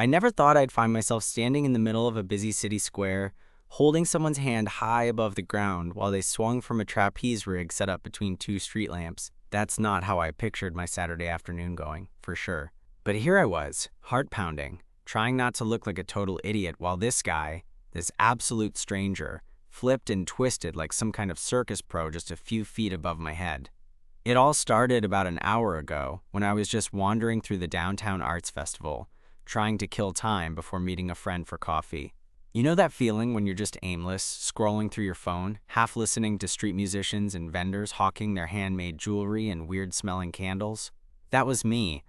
I never thought I'd find myself standing in the middle of a busy city square, holding someone's hand high above the ground while they swung from a trapeze rig set up between two street lamps. That's not how I pictured my Saturday afternoon going, for sure. But here I was, heart pounding, trying not to look like a total idiot while this guy, this absolute stranger, flipped and twisted like some kind of circus pro just a few feet above my head. It all started about an hour ago when I was just wandering through the downtown arts festival, trying to kill time before meeting a friend for coffee. You know that feeling when you're just aimless, scrolling through your phone, half listening to street musicians and vendors hawking their handmade jewelry and weird-smelling candles? That was me.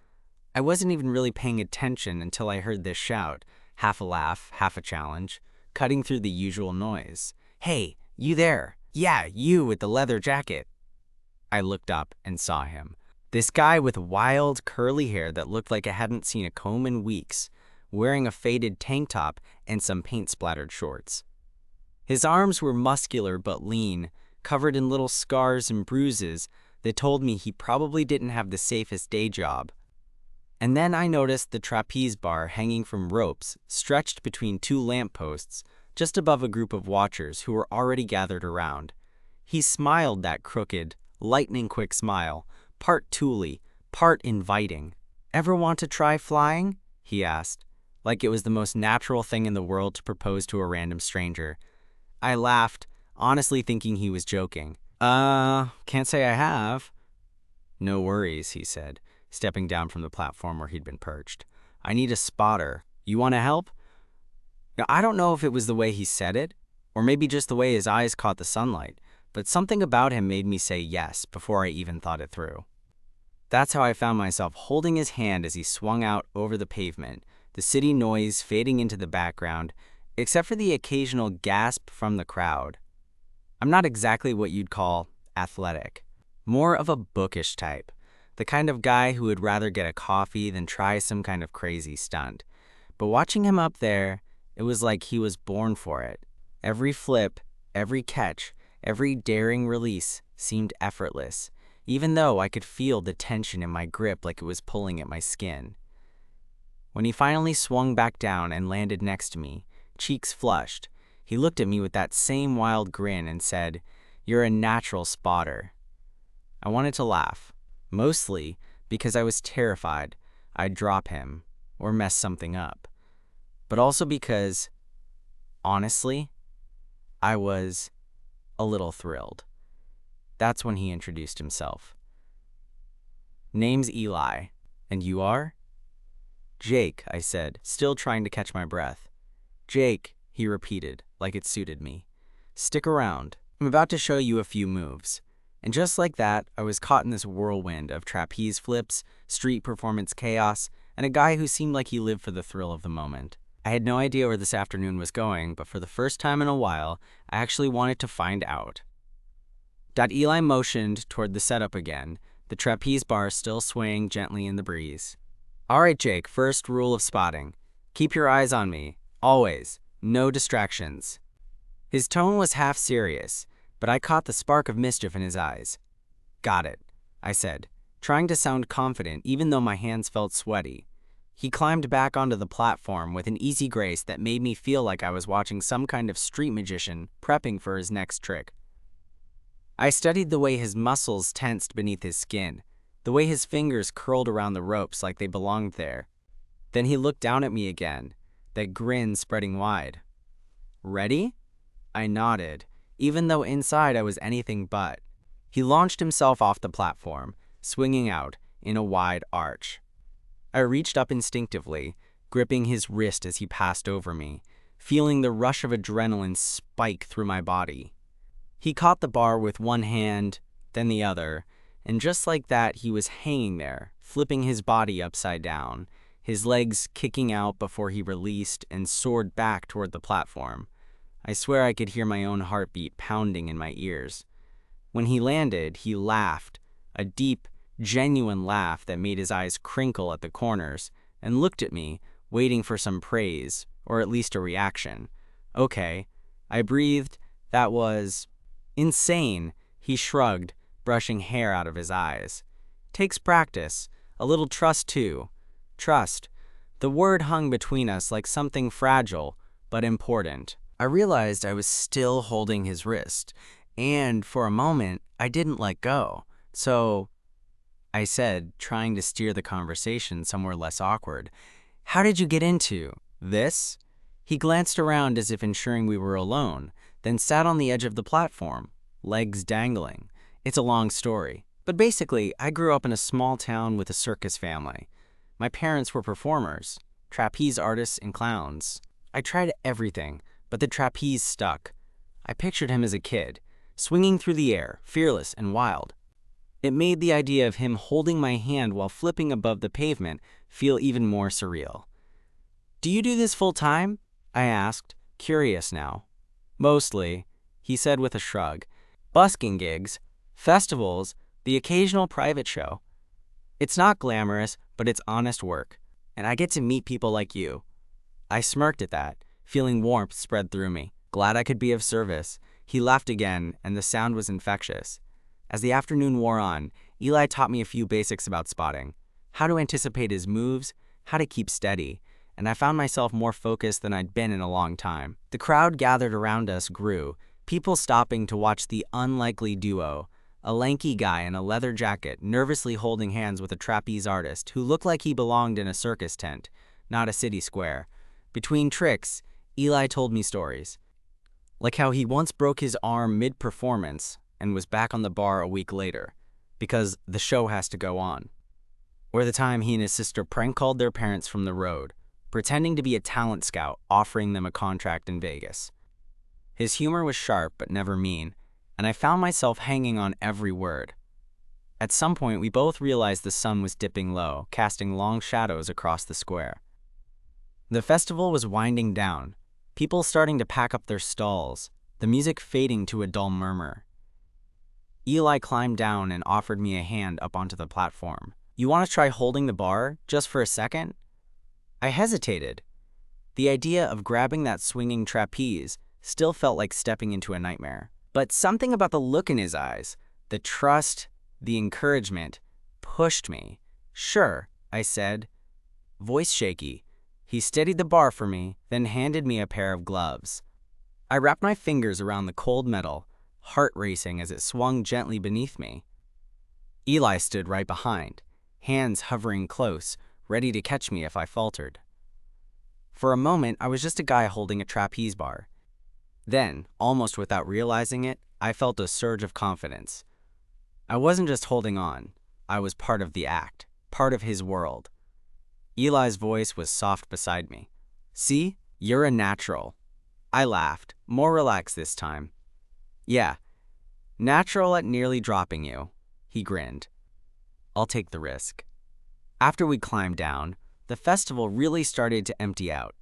I wasn't even really paying attention until I heard this shout, half a laugh, half a challenge, cutting through the usual noise. "Hey, you there? Yeah, you with the leather jacket." I looked up and saw him. This guy with wild, curly hair that looked like I hadn't seen a comb in weeks, wearing a faded tank top and some paint-splattered shorts. His arms were muscular but lean, covered in little scars and bruises that told me he probably didn't have the safest day job. And then I noticed the trapeze bar hanging from ropes stretched between two lampposts just above a group of watchers who were already gathered around. He smiled that crooked, lightning-quick smile, part Thule, part inviting. "Ever want to try flying?" he asked, like it was the most natural thing in the world to propose to a random stranger. I laughed, honestly thinking he was joking. Can't say I have." "No worries," he said, stepping down from the platform where he'd been perched. "I need a spotter. You want to help?" Now, I don't know if it was the way he said it, or maybe just the way his eyes caught the sunlight, but something about him made me say yes before I even thought it through. That's how I found myself holding his hand as he swung out over the pavement, the city noise fading into the background, except for the occasional gasp from the crowd. I'm not exactly what you'd call athletic, more of a bookish type, the kind of guy who would rather get a coffee than try some kind of crazy stunt. But watching him up there, it was like he was born for it. Every flip, every catch, every daring release seemed effortless, even though I could feel the tension in my grip like it was pulling at my skin. When he finally swung back down and landed next to me, cheeks flushed, he looked at me with that same wild grin and said, "You're a natural spotter." I wanted to laugh, mostly because I was terrified I'd drop him or mess something up, but also because, honestly, I was a little thrilled. That's when he introduced himself. "Name's Eli, and you are?" "Jake," I said, still trying to catch my breath. "Jake," he repeated, like it suited me. "Stick around. I'm about to show you a few moves." And just like that, I was caught in this whirlwind of trapeze flips, street performance chaos, and a guy who seemed like he lived for the thrill of the moment. I had no idea where this afternoon was going, but for the first time in a while, I actually wanted to find out. Eli motioned toward the setup again, the trapeze bar still swaying gently in the breeze. "All right, Jake, first rule of spotting. Keep your eyes on me. Always. No distractions." His tone was half serious, but I caught the spark of mischief in his eyes. "Got it," I said, trying to sound confident even though my hands felt sweaty. He climbed back onto the platform with an easy grace that made me feel like I was watching some kind of street magician prepping for his next trick. I studied the way his muscles tensed beneath his skin, the way his fingers curled around the ropes like they belonged there. Then he looked down at me again, that grin spreading wide. "Ready?" I nodded, even though inside I was anything but. He launched himself off the platform, swinging out in a wide arch. I reached up instinctively, gripping his wrist as he passed over me, feeling the rush of adrenaline spike through my body. He caught the bar with one hand, then the other, and just like that he was hanging there, flipping his body upside down, his legs kicking out before he released and soared back toward the platform. I swear I could hear my own heartbeat pounding in my ears. When he landed, he laughed, a deep, genuine laugh that made his eyes crinkle at the corners, and looked at me, waiting for some praise, or at least a reaction. "Okay," I breathed. "That was insane," he shrugged, brushing hair out of his eyes. "Takes practice, a little trust too. Trust. The word hung between us like something fragile, but important. I realized I was still holding his wrist, and for a moment, I didn't let go. So, I said, trying to steer the conversation somewhere less awkward, "How did you get into this?" He glanced around as if ensuring we were alone, then sat on the edge of the platform, legs dangling. It's a long story, but basically, I grew up in a small town with a circus family. My parents were performers, trapeze artists and clowns. I tried everything, but the trapeze stuck. I pictured him as a kid, swinging through the air, fearless and wild. It made the idea of him holding my hand while flipping above the pavement feel even more surreal. "Do you do this full time?" I asked, curious now. "Mostly," he said with a shrug. "Busking gigs, festivals, the occasional private show. It's not glamorous, but it's honest work, and I get to meet people like you." I smirked at that, feeling warmth spread through me. Glad I could be of service. He laughed again, and the sound was infectious. As the afternoon wore on, Eli taught me a few basics about spotting, how to anticipate his moves, how to keep steady, and I found myself more focused than I'd been in a long time. The crowd gathered around us grew, people stopping to watch the unlikely duo, a lanky guy in a leather jacket nervously holding hands with a trapeze artist who looked like he belonged in a circus tent, not a city square. Between tricks, Eli told me stories, like how he once broke his arm mid-performance and was back on the bar a week later, because the show has to go on. Or the time he and his sister prank-called their parents from the road, pretending to be a talent scout offering them a contract in Vegas. His humor was sharp but never mean, and I found myself hanging on every word. At some point, we both realized the sun was dipping low, casting long shadows across the square. The festival was winding down, people starting to pack up their stalls, the music fading to a dull murmur. Eli climbed down and offered me a hand up onto the platform. "You want to try holding the bar, just for a second?" I hesitated. The idea of grabbing that swinging trapeze still felt like stepping into a nightmare. But something about the look in his eyes, the trust, the encouragement, pushed me. "Sure," I said, voice shaky. He steadied the bar for me, then handed me a pair of gloves. I wrapped my fingers around the cold metal, heart racing as it swung gently beneath me. Eli stood right behind, hands hovering close, ready to catch me if I faltered. For a moment, I was just a guy holding a trapeze bar. Then, almost without realizing it, I felt a surge of confidence. I wasn't just holding on. I was part of the act, part of his world. Eli's voice was soft beside me. "See, you're a natural." I laughed, more relaxed this time. "Yeah, natural at nearly dropping you." He grinned. "I'll take the risk." After we climbed down, the festival really started to empty out.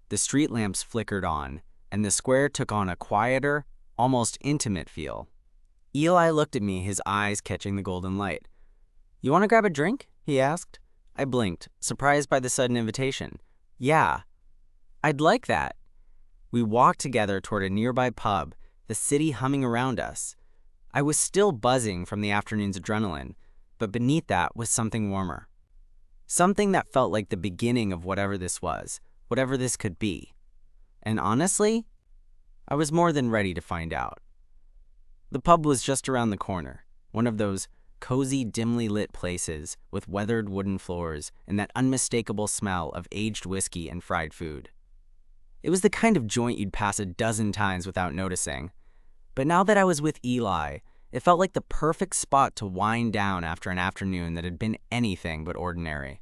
The street lamps flickered on, and the square took on a quieter, almost intimate feel. Eli looked at me, his eyes catching the golden light. "You want to grab a drink?" he asked. I blinked, surprised by the sudden invitation. "Yeah, I'd like that." We walked together toward a nearby pub, the city humming around us. I was still buzzing from the afternoon's adrenaline, but beneath that was something warmer. Something that felt like the beginning of whatever this was, whatever this could be. And honestly, I was more than ready to find out. The pub was just around the corner, one of those cozy, dimly lit places with weathered wooden floors and that unmistakable smell of aged whiskey and fried food. It was the kind of joint you'd pass a dozen times without noticing. But now that I was with Eli, it felt like the perfect spot to wind down after an afternoon that had been anything but ordinary.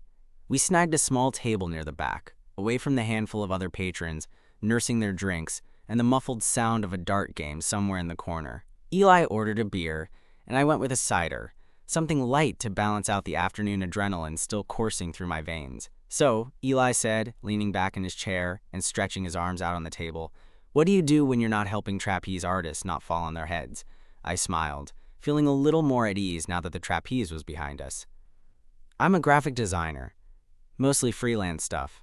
We snagged a small table near the back, away from the handful of other patrons, nursing their drinks, and the muffled sound of a dart game somewhere in the corner. Eli ordered a beer, and I went with a cider, something light to balance out the afternoon adrenaline still coursing through my veins. "So," Eli said, leaning back in his chair and stretching his arms out on the table, "what do you do when you're not helping trapeze artists not fall on their heads?" I smiled, feeling a little more at ease now that the trapeze was behind us. "I'm a graphic designer, mostly freelance stuff.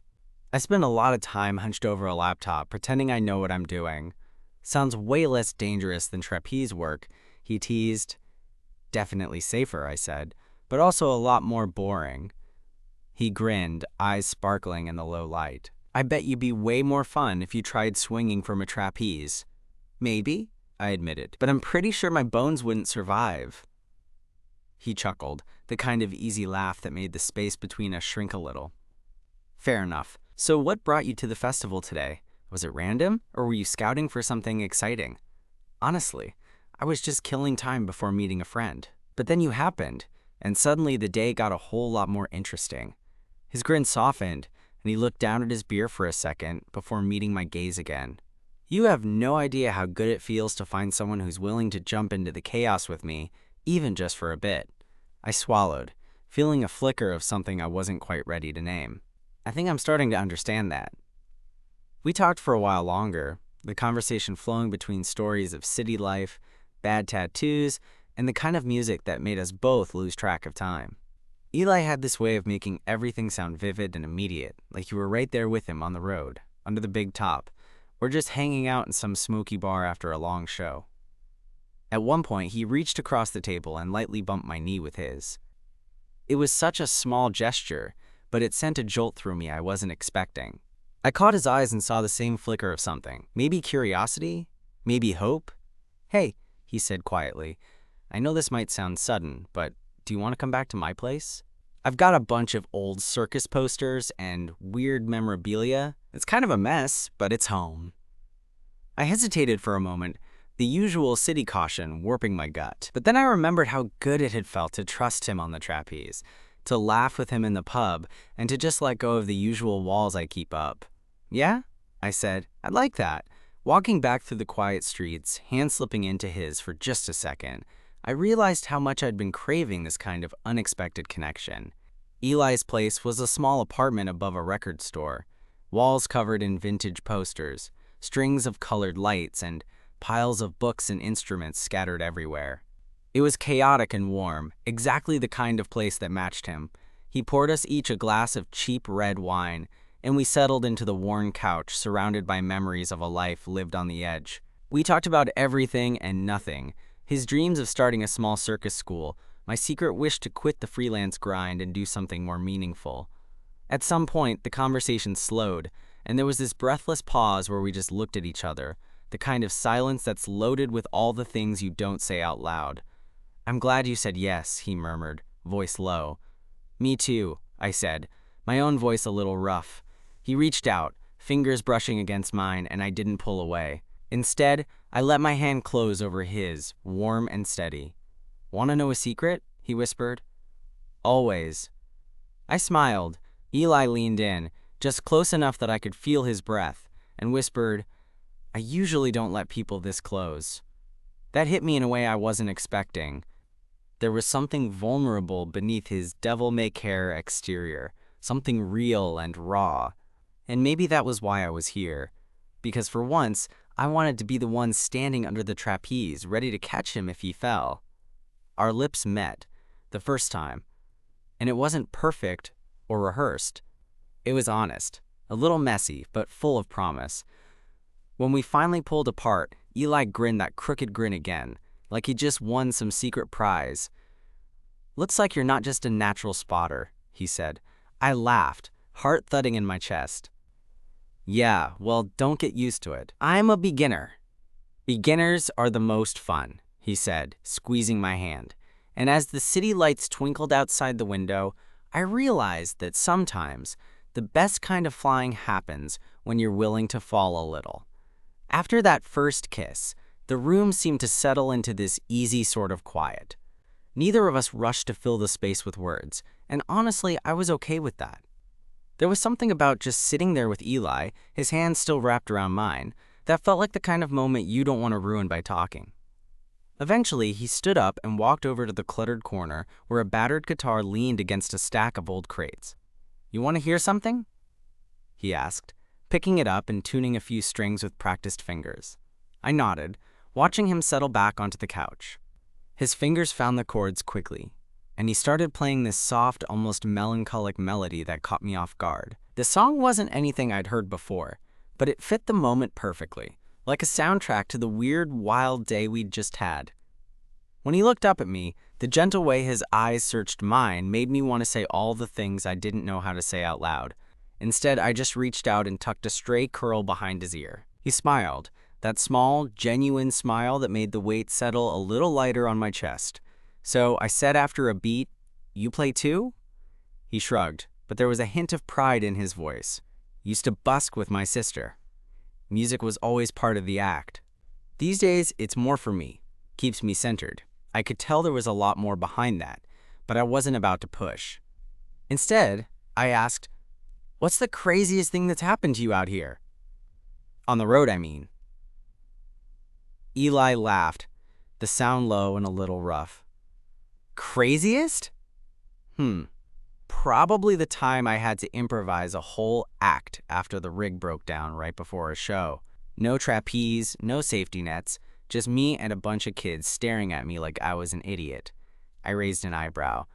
I spend a lot of time hunched over a laptop pretending I know what I'm doing. Sounds way less dangerous than trapeze work," he teased. "Definitely safer," I said, "but also a lot more boring." He grinned, eyes sparkling in the low light. "I bet you'd be way more fun if you tried swinging from a trapeze." "Maybe," I admitted, "but I'm pretty sure my bones wouldn't survive." He chuckled, the kind of easy laugh that made the space between us shrink a little. "Fair enough. So what brought you to the festival today? Was it random, or were you scouting for something exciting?" "Honestly, I was just killing time before meeting a friend. But then you happened, and suddenly the day got a whole lot more interesting." His grin softened, and he looked down at his beer for a second before meeting my gaze again. "You have no idea how good it feels to find someone who's willing to jump into the chaos with me, even just for a bit." I swallowed, feeling a flicker of something I wasn't quite ready to name. "I think I'm starting to understand that." We talked for a while longer, the conversation flowing between stories of city life, bad tattoos, and the kind of music that made us both lose track of time. Eli had this way of making everything sound vivid and immediate, like you were right there with him on the road, under the big top, or just hanging out in some smoky bar after a long show. At one point, he reached across the table and lightly bumped my knee with his. It was such a small gesture, but it sent a jolt through me I wasn't expecting. I caught his eyes and saw the same flicker of something. Maybe curiosity? Maybe hope? "Hey," he said quietly, "I know this might sound sudden, but do you want to come back to my place? I've got a bunch of old circus posters and weird memorabilia. It's kind of a mess, but it's home." I hesitated for a moment, the usual city caution warping my gut. But then I remembered how good it had felt to trust him on the trapeze, to laugh with him in the pub, and to just let go of the usual walls I keep up. "Yeah?" I said. "I'd like that." Walking back through the quiet streets, hand slipping into his for just a second, I realized how much I'd been craving this kind of unexpected connection. Eli's place was a small apartment above a record store, walls covered in vintage posters, strings of colored lights, and piles of books and instruments scattered everywhere. It was chaotic and warm, exactly the kind of place that matched him. He poured us each a glass of cheap red wine, and we settled into the worn couch surrounded by memories of a life lived on the edge. We talked about everything and nothing. His dreams of starting a small circus school, my secret wish to quit the freelance grind and do something more meaningful. At some point, the conversation slowed, and there was this breathless pause where we just looked at each other, the kind of silence that's loaded with all the things you don't say out loud. "I'm glad you said yes," he murmured, voice low. "Me too," I said, my own voice a little rough. He reached out, fingers brushing against mine, and I didn't pull away. Instead, I let my hand close over his, warm and steady. "Want to know a secret?" he whispered. "Always." I smiled. Eli leaned in, just close enough that I could feel his breath, and whispered, "I usually don't let people this close." That hit me in a way I wasn't expecting. There was something vulnerable beneath his devil-may-care exterior, something real and raw. And maybe that was why I was here. Because for once, I wanted to be the one standing under the trapeze, ready to catch him if he fell. Our lips met, the first time. And it wasn't perfect or rehearsed. It was honest, a little messy, but full of promise. When we finally pulled apart, Eli grinned that crooked grin again, like he just won some secret prize. "Looks like you're not just a natural spotter," he said. I laughed, heart thudding in my chest. "Yeah, well, don't get used to it. I'm a beginner." "Beginners are the most fun," he said, squeezing my hand. And as the city lights twinkled outside the window, I realized that sometimes the best kind of flying happens when you're willing to fall a little. After that first kiss, the room seemed to settle into this easy sort of quiet. Neither of us rushed to fill the space with words, and honestly, I was okay with that. There was something about just sitting there with Eli, his hands still wrapped around mine, that felt like the kind of moment you don't want to ruin by talking. Eventually, he stood up and walked over to the cluttered corner where a battered guitar leaned against a stack of old crates. "You want to hear something?" he asked, picking it up and tuning a few strings with practiced fingers. I nodded, watching him settle back onto the couch. His fingers found the chords quickly, and he started playing this soft, almost melancholic melody that caught me off guard. The song wasn't anything I'd heard before, but it fit the moment perfectly, like a soundtrack to the weird, wild day we'd just had. When he looked up at me, the gentle way his eyes searched mine made me want to say all the things I didn't know how to say out loud. Instead, I just reached out and tucked a stray curl behind his ear. He smiled, that small, genuine smile that made the weight settle a little lighter on my chest. So I said after a beat, "You play too?" He shrugged, but there was a hint of pride in his voice. "Used to busk with my sister. Music was always part of the act. These days, it's more for me. Keeps me centered." I could tell there was a lot more behind that, but I wasn't about to push. Instead, I asked, "What's the craziest thing that's happened to you out here? On the road, I mean." Eli laughed, the sound low and a little rough. "Craziest? Probably the time I had to improvise a whole act after the rig broke down right before a show. No trapeze, no safety nets, just me and a bunch of kids staring at me like I was an idiot." I raised an eyebrow.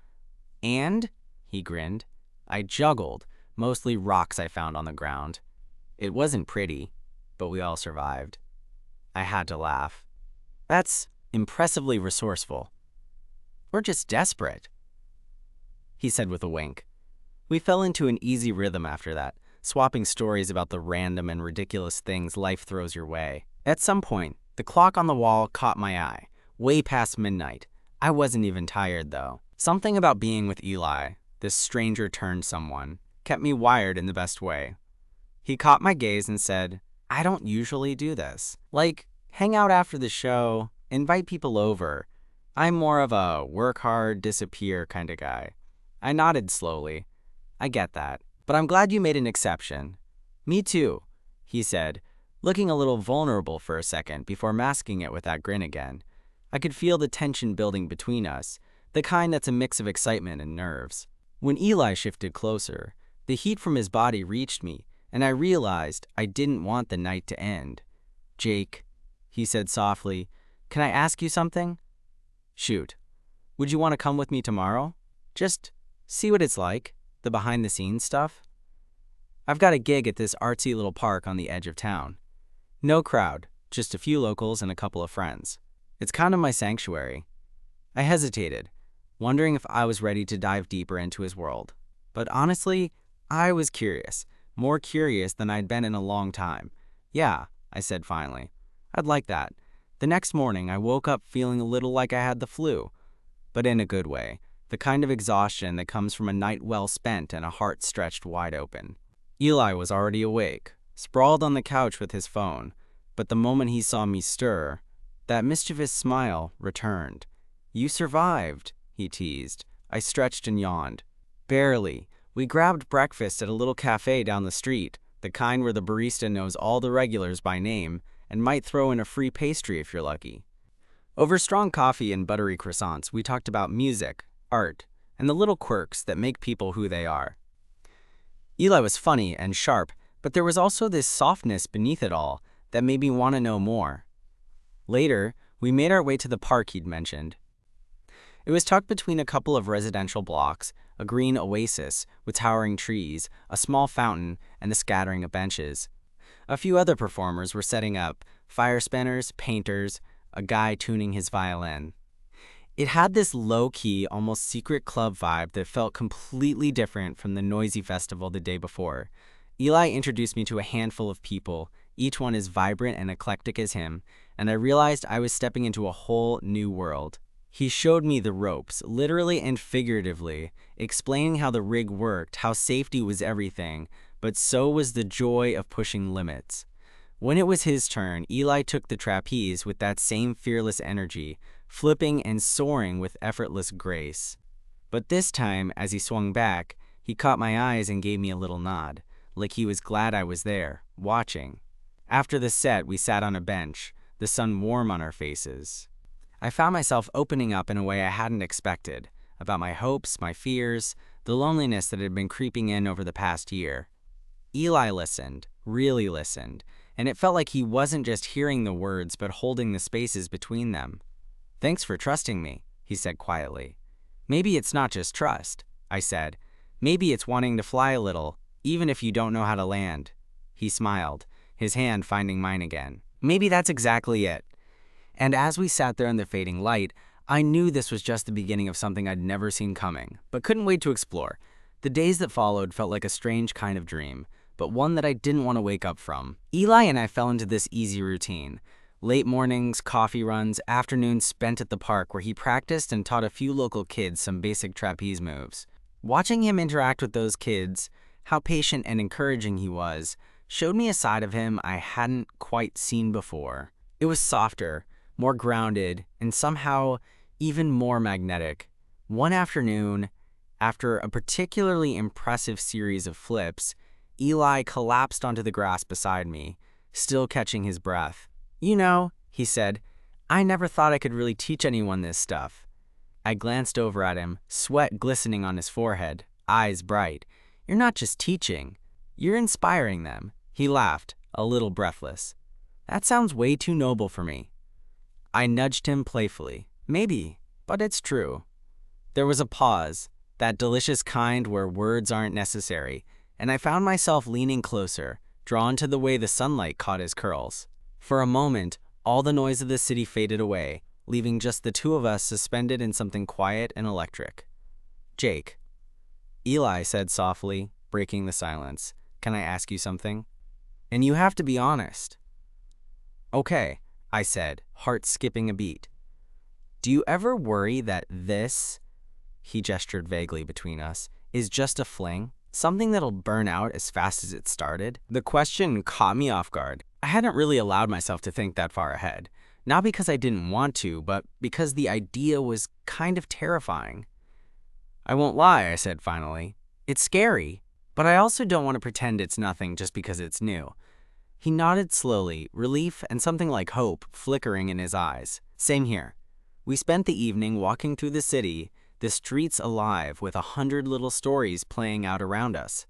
"And?" he grinned. "I juggled, mostly rocks I found on the ground. It wasn't pretty, but we all survived." I had to laugh. "That's impressively resourceful." "We're just desperate," he said with a wink. We fell into an easy rhythm after that, swapping stories about the random and ridiculous things life throws your way. At some point, the clock on the wall caught my eye, way past midnight. I wasn't even tired, though. Something about being with Eli, this stranger-turned-someone, kept me wired in the best way. He caught my gaze and said, "I don't usually do this. Like, hang out after the show, invite people over. I'm more of a work hard, disappear kind of guy." I nodded slowly. "I get that, but I'm glad you made an exception." "Me too," he said, looking a little vulnerable for a second before masking it with that grin again. I could feel the tension building between us, the kind that's a mix of excitement and nerves. When Eli shifted closer, the heat from his body reached me, and I realized I didn't want the night to end. "Jake," he said softly, "can I ask you something?" "Shoot. Would you want to come with me tomorrow? Just see what it's like, the behind-the-scenes stuff." "I've got a gig at this artsy little park on the edge of town. No crowd, just a few locals and a couple of friends. It's kind of my sanctuary." I hesitated, wondering if I was ready to dive deeper into his world. But honestly, I was curious, more curious than I'd been in a long time. "Yeah," I said finally. "I'd like that." The next morning, I woke up feeling a little like I had the flu, but in a good way, the kind of exhaustion that comes from a night well spent and a heart stretched wide open. Eli was already awake, sprawled on the couch with his phone, but the moment he saw me stir, that mischievous smile returned. "You survived," he teased. I stretched and yawned. "Barely. We grabbed breakfast at a little cafe down the street, the kind where the barista knows all the regulars by name and might throw in a free pastry if you're lucky." Over strong coffee and buttery croissants, we talked about music, art, and the little quirks that make people who they are. Eli was funny and sharp, but there was also this softness beneath it all that made me want to know more. Later, we made our way to the park he'd mentioned. It was tucked between a couple of residential blocks, a green oasis with towering trees, a small fountain, and a scattering of benches. A few other performers were setting up, fire spinners, painters, a guy tuning his violin. It had this low-key, almost secret club vibe that felt completely different from the noisy festival the day before. Eli introduced me to a handful of people, each one as vibrant and eclectic as him, and I realized I was stepping into a whole new world. He showed me the ropes, literally and figuratively, explaining how the rig worked, how safety was everything, but so was the joy of pushing limits. When it was his turn, Eli took the trapeze with that same fearless energy, flipping and soaring with effortless grace. But this time, as he swung back, he caught my eyes and gave me a little nod, like he was glad I was there, watching. After the set, we sat on a bench, the sun warm on our faces. I found myself opening up in a way I hadn't expected, about my hopes, my fears, the loneliness that had been creeping in over the past year. Eli listened, really listened, and it felt like he wasn't just hearing the words but holding the spaces between them. "Thanks for trusting me," he said quietly. "Maybe it's not just trust," I said. "Maybe it's wanting to fly a little, even if you don't know how to land." He smiled, his hand finding mine again. "Maybe that's exactly it." And as we sat there in the fading light, I knew this was just the beginning of something I'd never seen coming, but couldn't wait to explore. The days that followed felt like a strange kind of dream, but one that I didn't want to wake up from. Eli and I fell into this easy routine. Late mornings, coffee runs, afternoons spent at the park where he practiced and taught a few local kids some basic trapeze moves. Watching him interact with those kids, how patient and encouraging he was, showed me a side of him I hadn't quite seen before. It was softer, more grounded, and somehow even more magnetic. One afternoon, after a particularly impressive series of flips, Eli collapsed onto the grass beside me, still catching his breath. "You know," he said, "I never thought I could really teach anyone this stuff." I glanced over at him, sweat glistening on his forehead, eyes bright. "You're not just teaching, you're inspiring them." He laughed, a little breathless. "That sounds way too noble for me." I nudged him playfully. "Maybe, but it's true." There was a pause, that delicious kind where words aren't necessary, and I found myself leaning closer, drawn to the way the sunlight caught his curls. For a moment, all the noise of the city faded away, leaving just the two of us suspended in something quiet and electric. "Jake," Eli said softly, breaking the silence, "can I ask you something? And you have to be honest." "Okay," I said, heart skipping a beat. "Do you ever worry that this," he gestured vaguely between us, "is just a fling? Something that'll burn out as fast as it started?" The question caught me off guard. I hadn't really allowed myself to think that far ahead. Not because I didn't want to, but because the idea was kind of terrifying. "I won't lie," I said finally. "It's scary, but I also don't want to pretend it's nothing just because it's new." He nodded slowly, relief and something like hope flickering in his eyes. "Same here." We spent the evening walking through the city, the streets alive with 100 little stories playing out around us.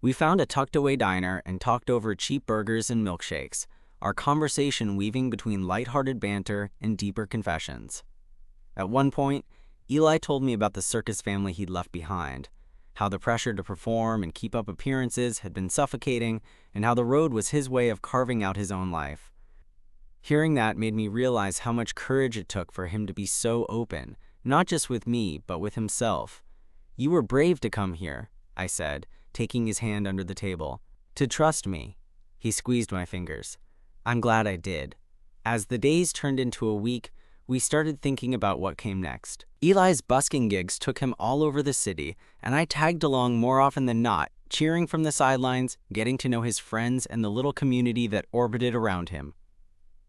We found a tucked-away diner and talked over cheap burgers and milkshakes, our conversation weaving between lighthearted banter and deeper confessions. At one point, Eli told me about the circus family he'd left behind, how the pressure to perform and keep up appearances had been suffocating, and how the road was his way of carving out his own life. Hearing that made me realize how much courage it took for him to be so open, not just with me, but with himself. "You were brave to come here," I said, taking his hand under the table. "To trust me." He squeezed my fingers. "I'm glad I did." As the days turned into a week, we started thinking about what came next. Eli's busking gigs took him all over the city, and I tagged along more often than not, cheering from the sidelines, getting to know his friends and the little community that orbited around him.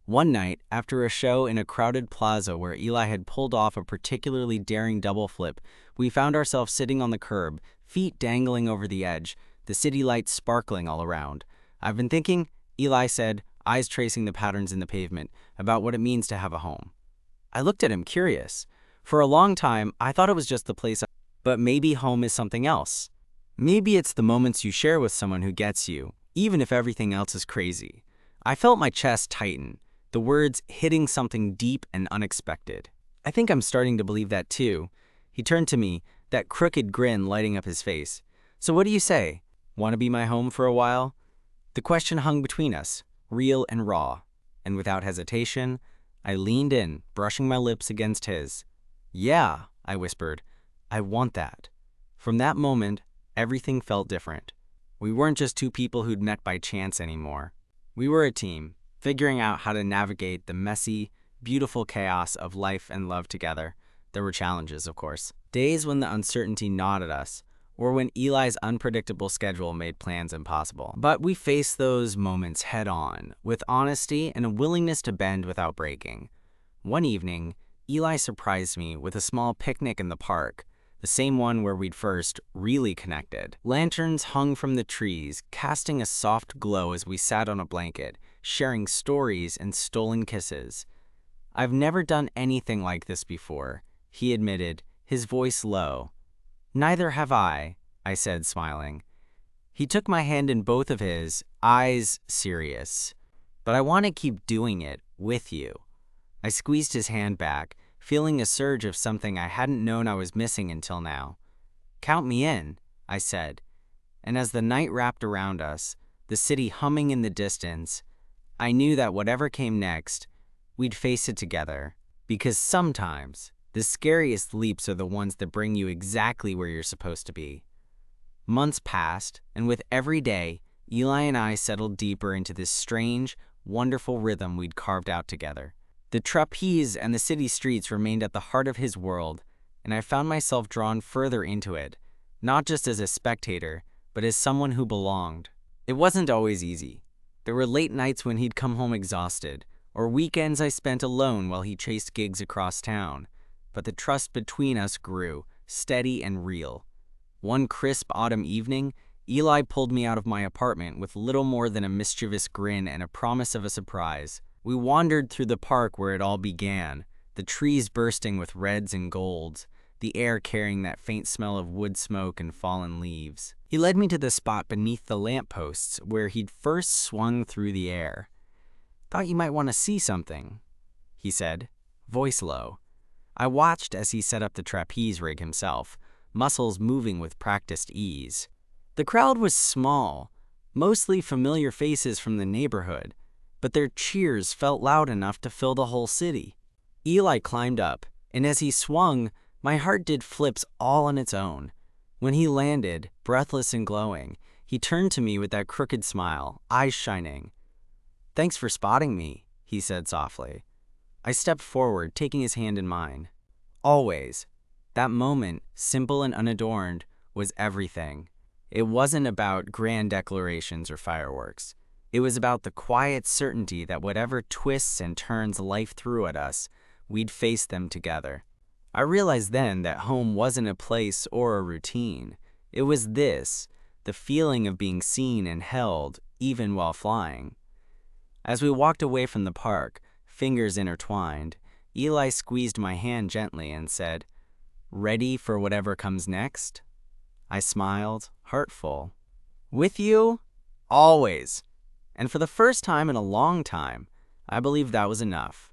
One night, after a show in a crowded plaza where Eli had pulled off a particularly daring double flip, we found ourselves sitting on the curb, feet dangling over the edge, the city lights sparkling all around. "I've been thinking," Eli said, eyes tracing the patterns in the pavement, "about what it means to have a home." I looked at him, curious. For a long time, I thought it was just the place, but maybe home is something else. Maybe it's the moments you share with someone who gets you, even if everything else is crazy. I felt my chest tighten, the words hitting something deep and unexpected. "I think I'm starting to believe that too." He turned to me, that crooked grin lighting up his face. "So what do you say? Want to be my home for a while?" The question hung between us, real and raw, and without hesitation, I leaned in, brushing my lips against his. "Yeah," I whispered, "I want that." From that moment, everything felt different. We weren't just two people who'd met by chance anymore. We were a team, figuring out how to navigate the messy, beautiful chaos of life and love together. There were challenges, of course. Days when the uncertainty gnawed at us, or when Eli's unpredictable schedule made plans impossible. But we faced those moments head on, with honesty and a willingness to bend without breaking. One evening, Eli surprised me with a small picnic in the park, the same one where we'd first really connected. Lanterns hung from the trees, casting a soft glow as we sat on a blanket, sharing stories and stolen kisses. "I've never done anything like this before," he admitted, his voice low. "Neither have I," said, smiling. He took my hand in both of his, eyes serious. "But I want to keep doing it with you." I squeezed his hand back, feeling a surge of something I hadn't known I was missing until now. "Count me in," I said. And as the night wrapped around us, the city humming in the distance, I knew that whatever came next, we'd face it together. Because sometimes the scariest leaps are the ones that bring you exactly where you're supposed to be. Months passed, and with every day, Eli and I settled deeper into this strange, wonderful rhythm we'd carved out together. The trapeze and the city streets remained at the heart of his world, and I found myself drawn further into it, not just as a spectator, but as someone who belonged. It wasn't always easy. There were late nights when he'd come home exhausted, or weekends I spent alone while he chased gigs across town. But the trust between us grew, steady and real. One crisp autumn evening, Eli pulled me out of my apartment with little more than a mischievous grin and a promise of a surprise. We wandered through the park where it all began, the trees bursting with reds and golds, the air carrying that faint smell of wood smoke and fallen leaves. He led me to the spot beneath the lampposts where he'd first swung through the air. "Thought you might want to see something," he said, voice low. I watched as he set up the trapeze rig himself, muscles moving with practiced ease. The crowd was small, mostly familiar faces from the neighborhood, but their cheers felt loud enough to fill the whole city. Eli climbed up, and as he swung, my heart did flips all on its own. When he landed, breathless and glowing, he turned to me with that crooked smile, eyes shining. "Thanks for spotting me," he said softly. I stepped forward, taking his hand in mine. Always. That moment, simple and unadorned, was everything. It wasn't about grand declarations or fireworks. It was about the quiet certainty that whatever twists and turns life threw at us, we'd face them together. I realized then that home wasn't a place or a routine. It was this, the feeling of being seen and held, even while flying. As we walked away from the park, fingers intertwined, Eli squeezed my hand gently and said, "Ready for whatever comes next?" I smiled, heartful. "With you? Always." And for the first time in a long time, I believed that was enough.